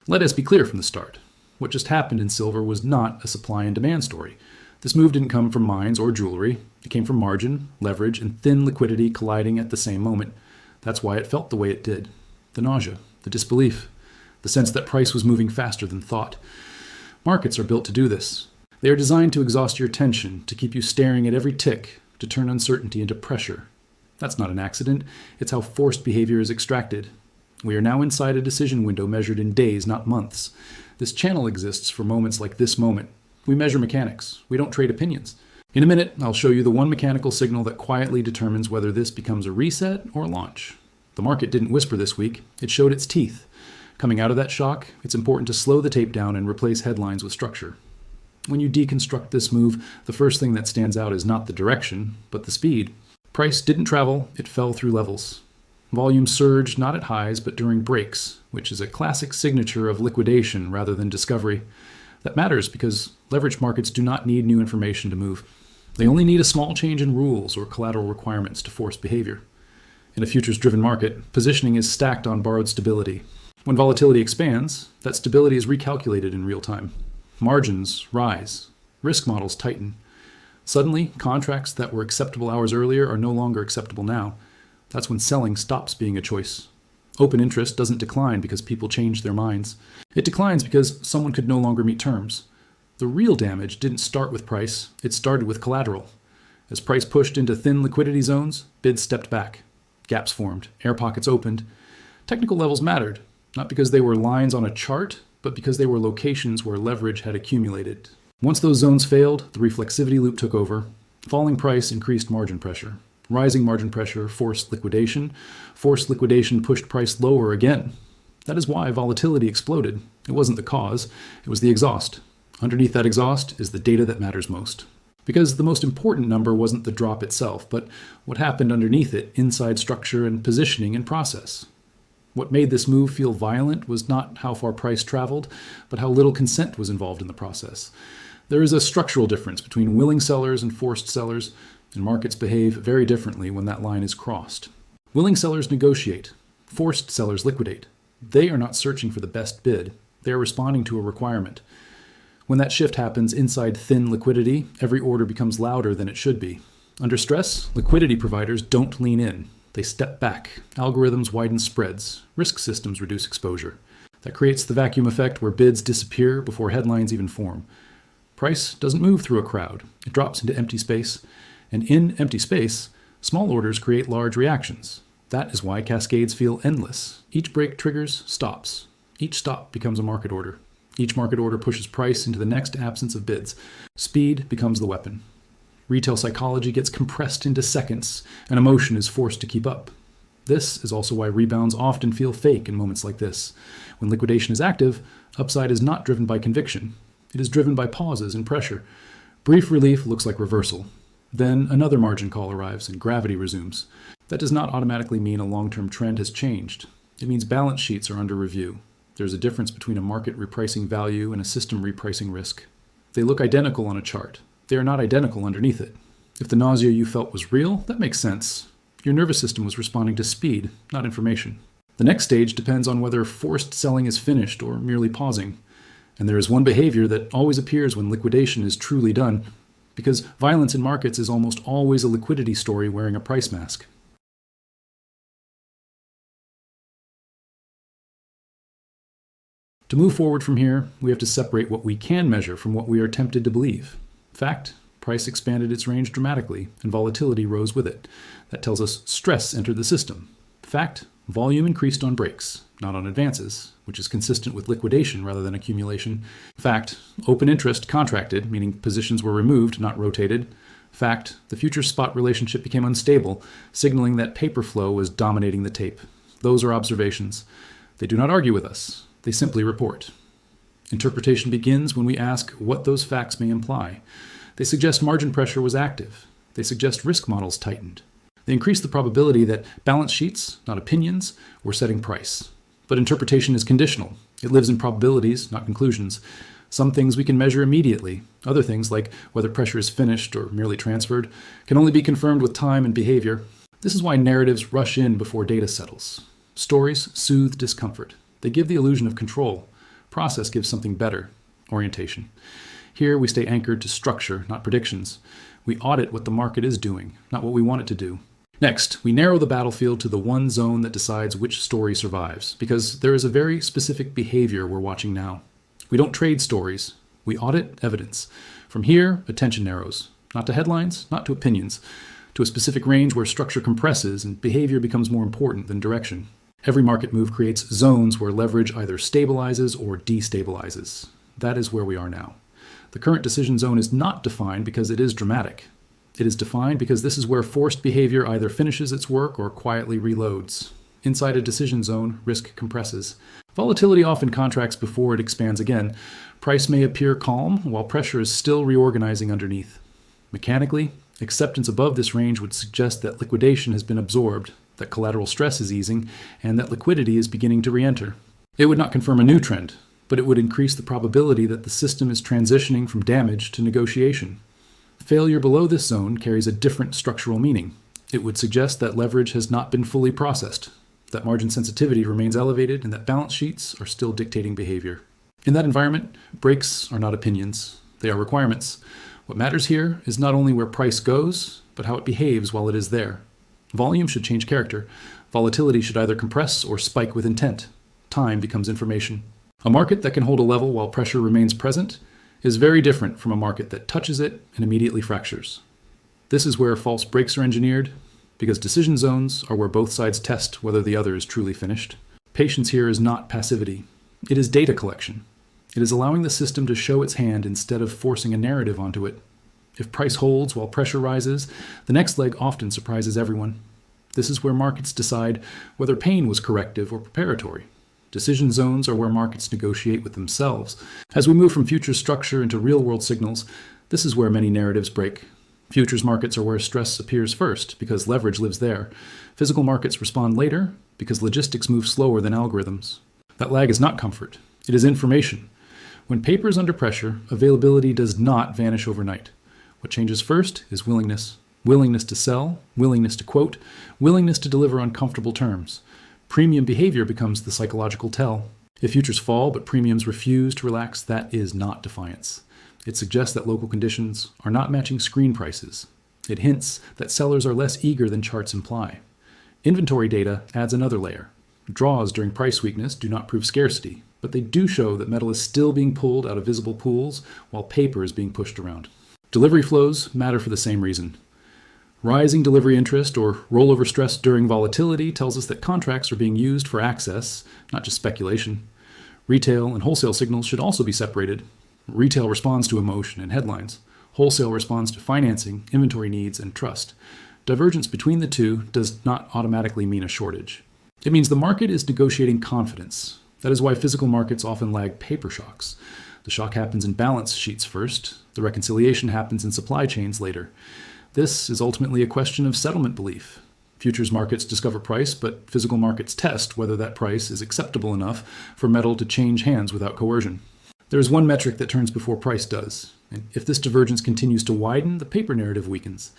Let us be clear from the start. What just happened in silver was not a supply and demand story. This move didn't come from mines or jewelry. It came from margin, leverage, and thin liquidity colliding at the same moment. That's why it felt the way it did. The nausea, the disbelief, the sense that price was moving faster than thought. Markets are built to do this. They are designed to exhaust your attention, to keep you staring at every tick, to turn uncertainty into pressure. That's not an accident. It's how forced behavior is extracted. We are now inside a decision window measured in days, not months. This channel exists for moments like this moment. We measure mechanics. We don't trade opinions. In a minute, I'll show you the one mechanical signal that quietly determines whether this becomes a reset or a launch. The market didn't whisper this week. It showed its teeth. Coming out of that shock, it's important to slow the tape down and replace headlines with structure. When you deconstruct this move, the first thing that stands out is not the direction, but the speed. Price didn't travel, it fell through levels. Volume surged not at highs, but during breaks, which is a classic signature of liquidation rather than discovery. That matters because leveraged markets do not need new information to move. They only need a small change in rules or collateral requirements to force behavior. In a futures-driven market, positioning is stacked on borrowed stability. When volatility expands, that stability is recalculated in real time. Margins rise. Risk models tighten. Suddenly, contracts that were acceptable hours earlier are no longer acceptable now. That's when selling stops being a choice. Open interest doesn't decline because people change their minds. It declines because someone could no longer meet terms. The real damage didn't start with price, it started with collateral. As price pushed into thin liquidity zones, bids stepped back. Gaps formed, air pockets opened. Technical levels mattered, not because they were lines on a chart, but because they were locations where leverage had accumulated. Once those zones failed, the reflexivity loop took over. Falling price increased margin pressure. Rising margin pressure forced liquidation. Forced liquidation pushed price lower again. That is why volatility exploded. It wasn't the cause, it was the exhaust. Underneath that exhaust is the data that matters most. Because the most important number wasn't the drop itself, but what happened underneath it, inside structure and positioning and process. What made this move feel violent was not how far price traveled, but how little consent was involved in the process. There is a structural difference between willing sellers and forced sellers, and markets behave very differently when that line is crossed. Willing sellers negotiate. Forced sellers liquidate. They are not searching for the best bid. They are responding to a requirement. When that shift happens inside thin liquidity, every order becomes louder than it should be. Under stress, liquidity providers don't lean in. They step back. Algorithms widen spreads. Risk systems reduce exposure. That creates the vacuum effect where bids disappear before headlines even form. Price doesn't move through a crowd. It drops into empty space. And in empty space, small orders create large reactions. That is why cascades feel endless. Each break triggers stops. Each stop becomes a market order. Each market order pushes price into the next absence of bids. Speed becomes the weapon. Retail psychology gets compressed into seconds, and emotion is forced to keep up. This is also why rebounds often feel fake in moments like this. When liquidation is active, upside is not driven by conviction. It is driven by pauses and pressure. Brief relief looks like reversal. Then another margin call arrives and gravity resumes. That does not automatically mean a long-term trend has changed. It means balance sheets are under review. There's a difference between a market repricing value and a system repricing risk. They look identical on a chart. They are not identical underneath it. If the nausea you felt was real, that makes sense. Your nervous system was responding to speed, not information. The next stage depends on whether forced selling is finished or merely pausing. And there is one behavior that always appears when liquidation is truly done, because violence in markets is almost always a liquidity story wearing a price mask. To move forward from here, we have to separate what we can measure from what we are tempted to believe. Fact, price expanded its range dramatically, and volatility rose with it. That tells us stress entered the system. Fact, volume increased on breaks, not on advances, which is consistent with liquidation rather than accumulation. Fact, open interest contracted, meaning positions were removed, not rotated. Fact, the future-spot relationship became unstable, signaling that paper flow was dominating the tape. Those are observations. They do not argue with us. They simply report. Interpretation begins when we ask what those facts may imply. They suggest margin pressure was active. They suggest risk models tightened. They increase the probability that balance sheets, not opinions, were setting price. But interpretation is conditional. It lives in probabilities, not conclusions. Some things we can measure immediately. Other things, like whether pressure is finished or merely transferred, can only be confirmed with time and behavior. This is why narratives rush in before data settles. Stories soothe discomfort. They give the illusion of control. Process gives something better, orientation. Here we stay anchored to structure, not predictions. We audit what the market is doing, not what we want it to do. Next, we narrow the battlefield to the one zone that decides which story survives, because there is a very specific behavior we're watching now. We don't trade stories, we audit evidence. From here, attention narrows, not to headlines, not to opinions, to a specific range where structure compresses and behavior becomes more important than direction. Every market move creates zones where leverage either stabilizes or destabilizes. That is where we are now. The current decision zone is not defined because it is dramatic. It is defined because this is where forced behavior either finishes its work or quietly reloads. Inside a decision zone, risk compresses. Volatility often contracts before it expands again. Price may appear calm while pressure is still reorganizing underneath. Mechanically, acceptance above this range would suggest that liquidation has been absorbed, that collateral stress is easing, and that liquidity is beginning to re-enter. It would not confirm a new trend, but it would increase the probability that the system is transitioning from damage to negotiation. Failure below this zone carries a different structural meaning. It would suggest that leverage has not been fully processed, that margin sensitivity remains elevated, and that balance sheets are still dictating behavior. In that environment, breaks are not opinions. They are requirements. What matters here is not only where price goes, but how it behaves while it is there. Volume should change character. Volatility should either compress or spike with intent. Time becomes information. A market that can hold a level while pressure remains present is very different from a market that touches it and immediately fractures. This is where false breaks are engineered, because decision zones are where both sides test whether the other is truly finished. Patience here is not passivity. It is data collection. It is allowing the system to show its hand instead of forcing a narrative onto it. If price holds while pressure rises, the next leg often surprises everyone. This is where markets decide whether pain was corrective or preparatory. Decision zones are where markets negotiate with themselves. As we move from futures structure into real-world signals, this is where many narratives break. Futures markets are where stress appears first, because leverage lives there. Physical markets respond later, because logistics move slower than algorithms. That lag is not comfort. It is information. When paper is under pressure, availability does not vanish overnight. What changes first is willingness. Willingness to sell, willingness to quote, willingness to deliver on comfortable terms. Premium behavior becomes the psychological tell. If futures fall but premiums refuse to relax, that is not defiance. It suggests that local conditions are not matching screen prices. It hints that sellers are less eager than charts imply. Inventory data adds another layer. Draws during price weakness do not prove scarcity, but they do show that metal is still being pulled out of visible pools while paper is being pushed around. Delivery flows matter for the same reason. Rising delivery interest or rollover stress during volatility tells us that contracts are being used for access, not just speculation. Retail and wholesale signals should also be separated. Retail responds to emotion and headlines. Wholesale responds to financing, inventory needs, and trust. Divergence between the two does not automatically mean a shortage. It means the market is negotiating confidence. That is why physical markets often lag paper shocks. The shock happens in balance sheets first. The reconciliation happens in supply chains later. This is ultimately a question of settlement belief. Futures markets discover price, but physical markets test whether that price is acceptable enough for metal to change hands without coercion. There is one metric that turns before price does, and if this divergence continues to widen, the paper narrative weakens.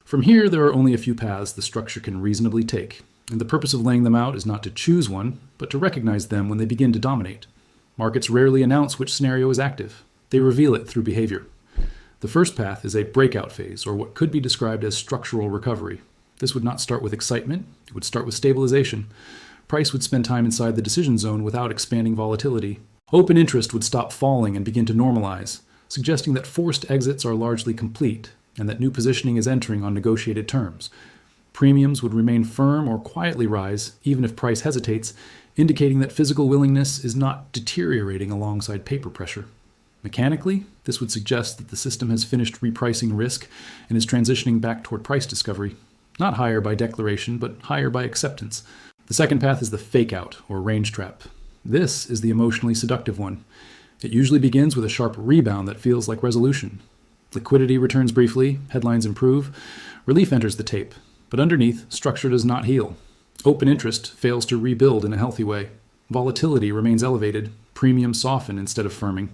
From here, there are only a few paths the structure can reasonably take. And the purpose of laying them out is not to choose one, but to recognize them when they begin to dominate. Markets rarely announce which scenario is active. They reveal it through behavior. The first path is a breakout phase, or what could be described as structural recovery. This would not start with excitement. It would start with stabilization. Price would spend time inside the decision zone without expanding volatility. Open interest would stop falling and begin to normalize, suggesting that forced exits are largely complete and that new positioning is entering on negotiated terms. Premiums would remain firm or quietly rise, even if price hesitates, indicating that physical willingness is not deteriorating alongside paper pressure. Mechanically, this would suggest that the system has finished repricing risk and is transitioning back toward price discovery, not higher by declaration, but higher by acceptance. The second path is the fake-out, or range trap. This is the emotionally seductive one. It usually begins with a sharp rebound that feels like resolution. Liquidity returns briefly, headlines improve, relief enters the tape. But underneath, structure does not heal. Open interest fails to rebuild in a healthy way. Volatility remains elevated. Premiums soften instead of firming.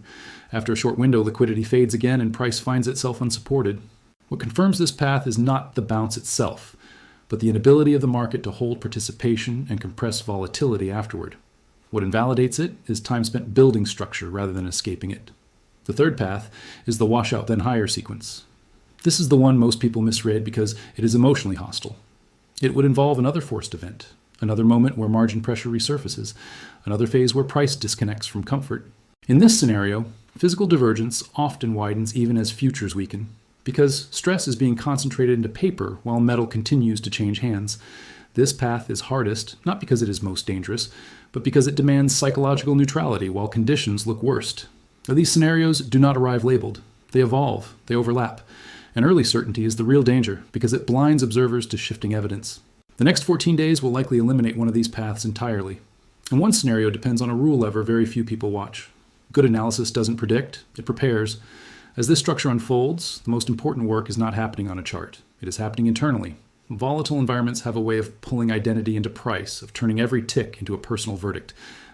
After a short window, liquidity fades again and price finds itself unsupported. What confirms this path is not the bounce itself, but the inability of the market to hold participation and compress volatility afterward. What invalidates it is time spent building structure rather than escaping it. The third path is the washout then higher sequence. This is the one most people misread because it is emotionally hostile. It would involve another forced event, another moment where margin pressure resurfaces, another phase where price disconnects from comfort. In this scenario, physical divergence often widens even as futures weaken, because stress is being concentrated into paper while metal continues to change hands. This path is hardest, not because it is most dangerous, but because it demands psychological neutrality while conditions look worst. Now, these scenarios do not arrive labeled. They evolve, they overlap. And early certainty is the real danger because it blinds observers to shifting evidence. The next 14 days will likely eliminate one of these paths entirely. And one scenario depends on a rule lever very few people watch. Good analysis doesn't predict, it prepares. As this structure unfolds, the most important work is not happening on a chart. It is happening internally. Volatile environments have a way of pulling identity into price, of turning every tick into a personal verdict.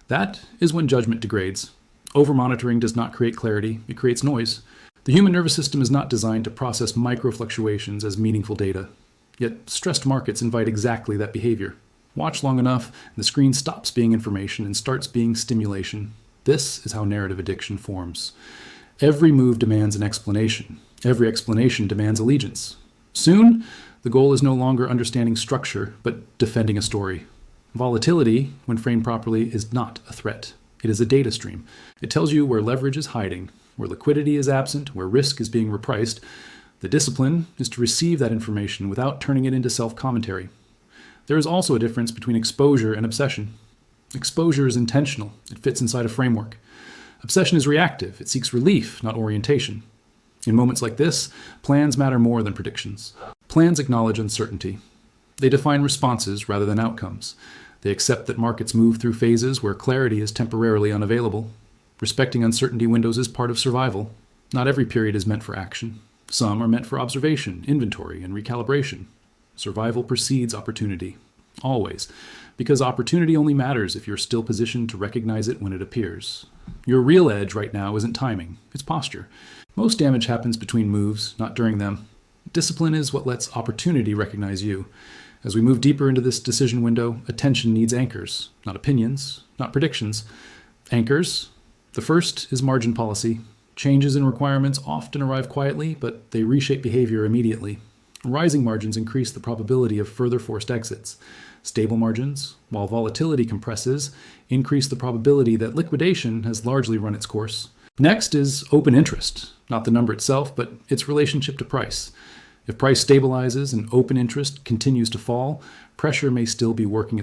That is when judgment degrades. Over-monitoring does not create clarity, it creates noise. The human nervous system is not designed to process micro-fluctuations as meaningful data. Yet stressed markets invite exactly that behavior. Watch long enough, and the screen stops being information and starts being stimulation. This is how narrative addiction forms. Every move demands an explanation. Every explanation demands allegiance. Soon, the goal is no longer understanding structure, but defending a story. Volatility, when framed properly, is not a threat. It is a data stream. It tells you where leverage is hiding, where liquidity is absent, where risk is being repriced. The discipline is to receive that information without turning it into self-commentary. There is also a difference between exposure and obsession. Exposure is intentional. It fits inside a framework. Obsession is reactive. It seeks relief, not orientation. In moments like this, plans matter more than predictions. Plans acknowledge uncertainty. They define responses rather than outcomes. They accept that markets move through phases where clarity is temporarily unavailable. Respecting uncertainty windows is part of survival. Not every period is meant for action. Some are meant for observation, inventory, and recalibration. Survival precedes opportunity. Always. Because opportunity only matters if you're still positioned to recognize it when it appears. Your real edge right now isn't timing, it's posture. Most damage happens between moves, not during them. Discipline is what lets opportunity recognize you. As we move deeper into this decision window, attention needs anchors, not opinions, not predictions. Anchors. The first is margin policy. Changes in requirements often arrive quietly, but they reshape behavior immediately. Rising margins increase the probability of further forced exits. Stable margins, while volatility compresses, increase the probability that liquidation has largely run its course. Next is open interest, not the number itself, but its relationship to price. If price stabilizes and open interest continues to fall, pressure may still be working